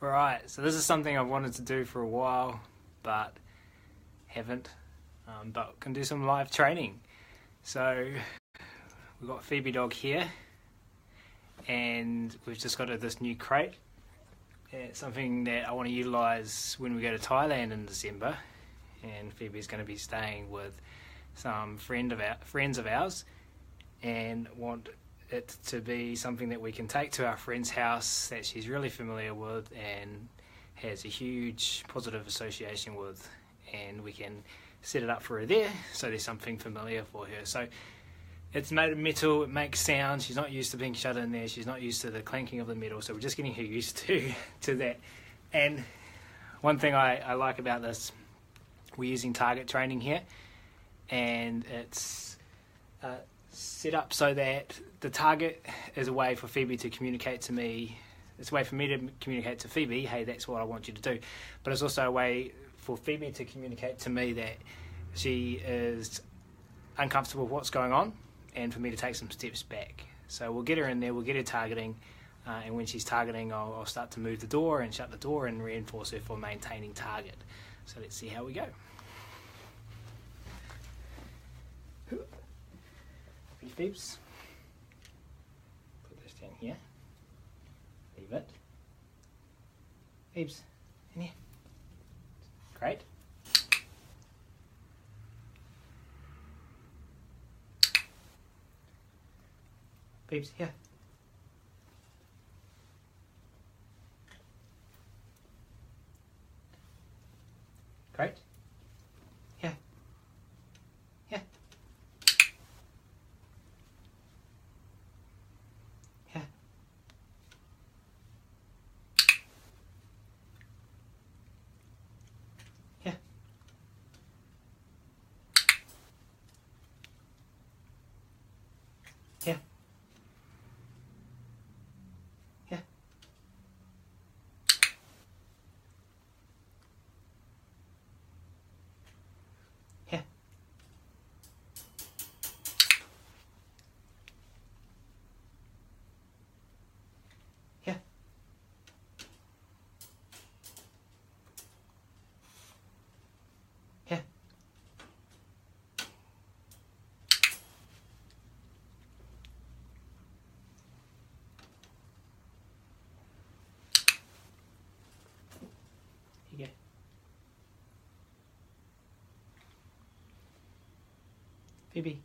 Right, so this is something I've wanted to do for a while, but haven't, but can do some live training. So we've got Fibi dog here, and we've just got this new crate. It's something that I want to utilise when we go to Thailand in December, and Fibi's going to be staying with some friends of ours, and want it to be something that we can take to our friend's house that she's really familiar with and has a huge positive association with, and we can set it up for her there so there's something familiar for her. So it's made of metal, it makes sound, she's not used to being shut in there, she's not used to the clanking of the metal, so we're just getting her used to that. And one thing I like about this, we're using target training here, and it's set up so that the target is a way for Fibi to communicate to me. It's a way for me to communicate to Fibi, hey, that's what I want you to do. But it's also a way for Fibi to communicate to me that she is uncomfortable with what's going on, and for me to take some steps back. So we'll get her in there, we'll get her targeting, and when she's targeting, I'll start to move the door and shut the door and reinforce her for maintaining target. So let's see how we go. Fibs. Put this down here. Leave it. Fibs, in here. Great. Fibs, here. Great. Here. Here. Here. Here. Here. Here. Here. Here. Here. Here you go. Fibi.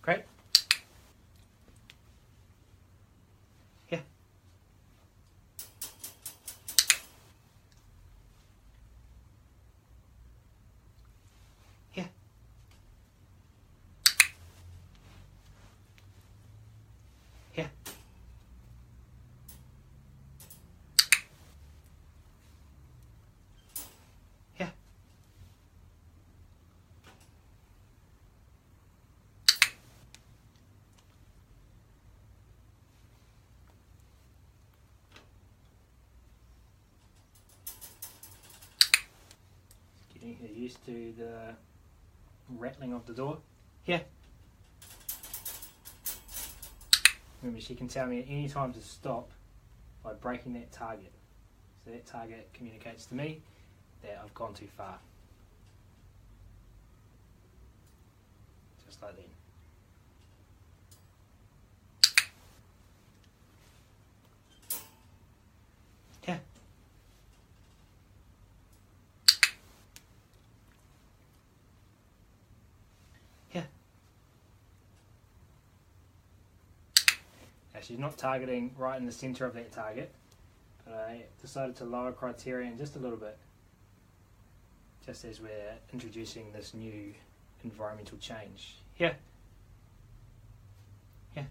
Great. Here. Here. Here. Here. Getting her used to the rattling of the door. Here. Remember, she can tell me at any time to stop by breaking that target. So that target communicates to me that I've gone too far. Just like that. Here. Here. Now she's not targeting right in the centre of that target, but I decided to lower criterion just a little bit, just as we're introducing this new environmental change. Here. Here.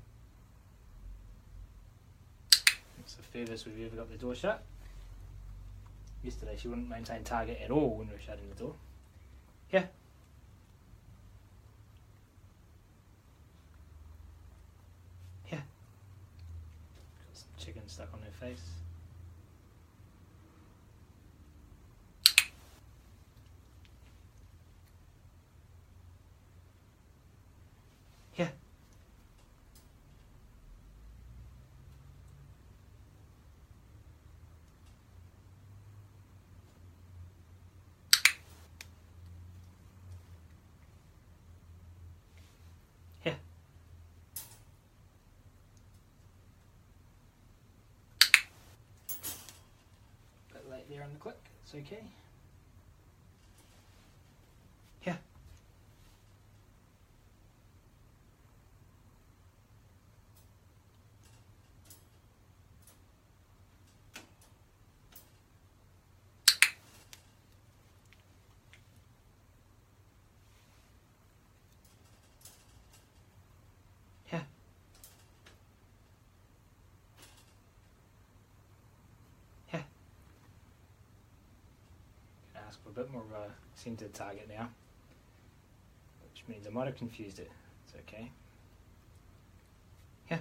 It's the furthest we've ever got the door shut. Yesterday she wouldn't maintain target at all when we were shutting the door. Here. Here. Got some chicken stuck on her face. Here. late there on the click. It's okay. Yeah. Yeah. Yeah. Gonna ask for a bit more of a centered target now, which means I might have confused it. It's okay. Yeah.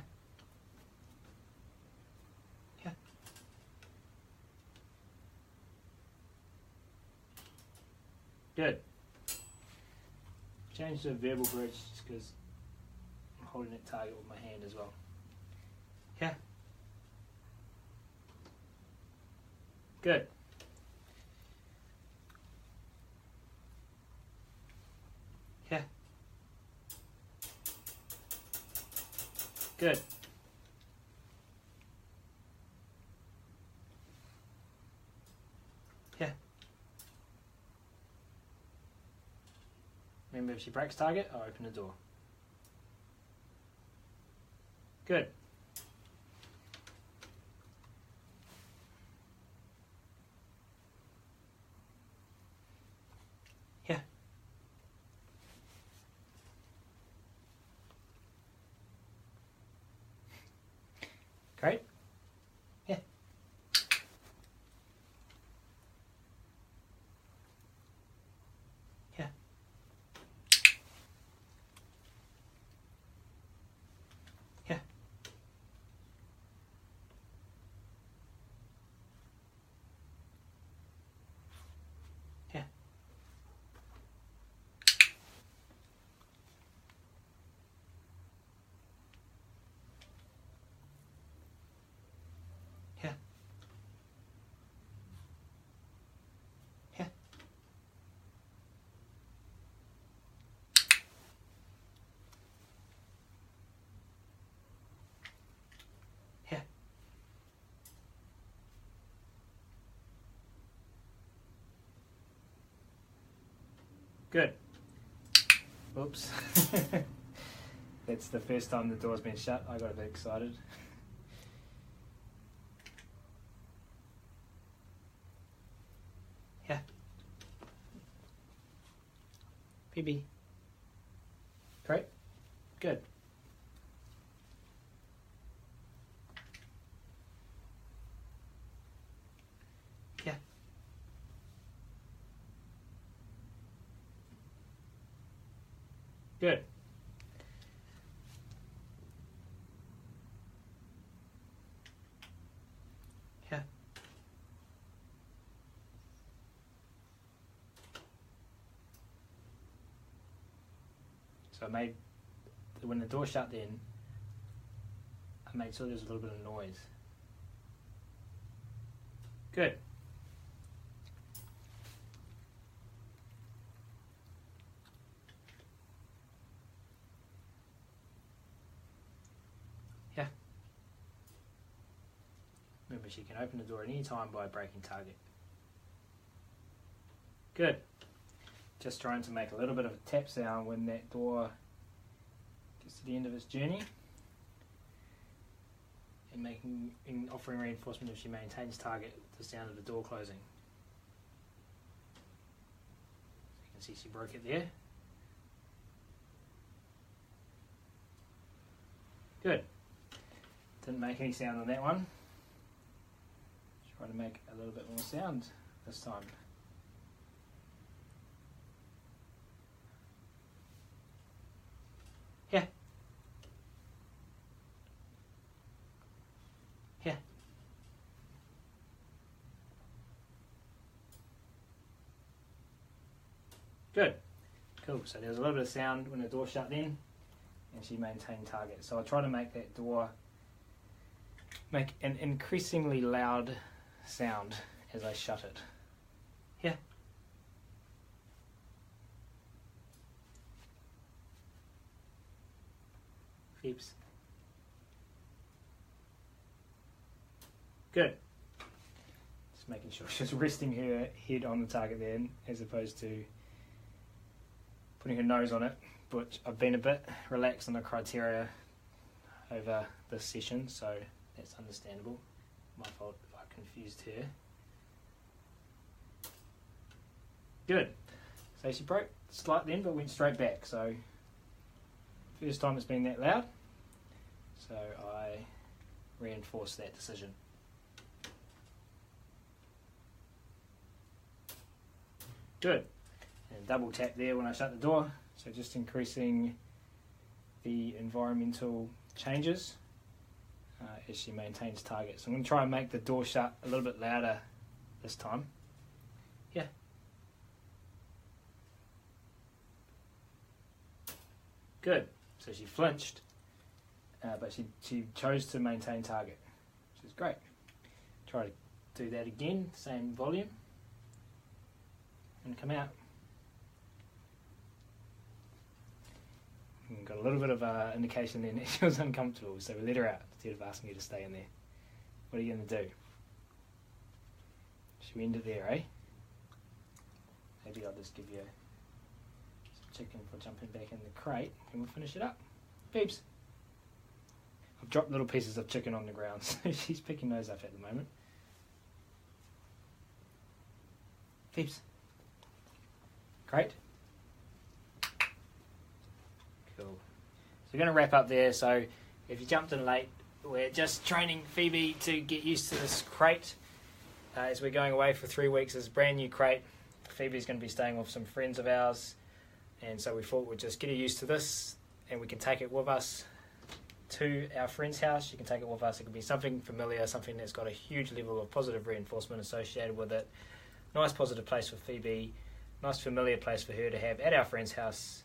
Yeah. Good. Change the verbal bridge just because I'm holding that target with my hand as well. Yeah. Good. Yeah. Good. Yeah. Remember, if she breaks target, I'll open the door. Good. Yeah. Great. Yeah. Yeah. Yeah. Yeah. Yeah. Yeah. Yeah. Good. Oops. That's the first time the door's been shut. I got a bit excited. Yeah. Fibi. Great. Good. Yeah. Good. Yeah. So I made, when the door shut then, I made sure there was a little bit of noise. Good. Yeah. Remember, she can open the door at any time by breaking target. Good. Just trying to make a little bit of a tap sound when that door gets to the end of its journey, and offering reinforcement if she maintains target with the sound of the door closing. So you can see she broke it there. Good. Didn't make any sound on that one. Try to make a little bit more sound this time. Yeah. Yeah. Good. Cool. So there was a little bit of sound when the door shut then, and she maintained target. So I try to make that door make an increasingly loud sound as I shut it. Yeah. Phoebes. Good. Just making sure she's resting her head on the target there as opposed to putting her nose on it, which I've been a bit relaxed on the criteria over this session, so that's understandable. My fault if I confused her. Good. So she broke slight then, but went straight back. So first time it's been that loud. So I reinforced that decision. Good. And double tap there when I shut the door. So just increasing the environmental changes as she maintains target. So I'm going to try and make the door shut a little bit louder this time. Yeah. Good. So she flinched, but she chose to maintain target, which is great. Try to do that again, same volume, and come out. And got a little bit of indication then that she was uncomfortable, so we let her out instead of asking her to stay in there. What are you going to do? Should we end it there, eh? Maybe I'll just give you some chicken for jumping back in the crate and we'll finish it up. Peeps. I've dropped little pieces of chicken on the ground, so she's picking those up at the moment. Peeps. Great. Cool. So we're going to wrap up there. So if you jumped in late, we're just training Phoebe to get used to this crate. As we're going away for 3 weeks, it's a brand new crate. Phoebe's going to be staying with some friends of ours, and so we thought we'd just get her used to this, and we can take it with us to our friend's house. She can take it with us. It can be something familiar, something that's got a huge level of positive reinforcement associated with it. Nice positive place for Phoebe, nice familiar place for her to have at our friend's house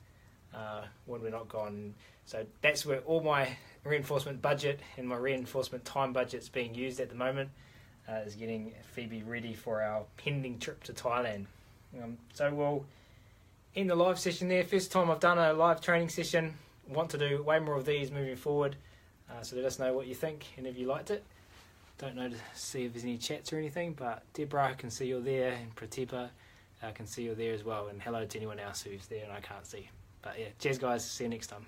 when we're not gone. So that's where all my reinforcement budget and my reinforcement time budget's being used at the moment, is getting Phoebe ready for our pending trip to Thailand. So we'll end the live session there. First time I've done a live training session. Want to do way more of these moving forward. So let us know what you think and if you liked it. Don't know to see if there's any chats or anything, but Deborah, I can see you're there, and Pratipa, I can see you're there as well. And hello to anyone else who's there and I can't see. But yeah, cheers guys, see you next time.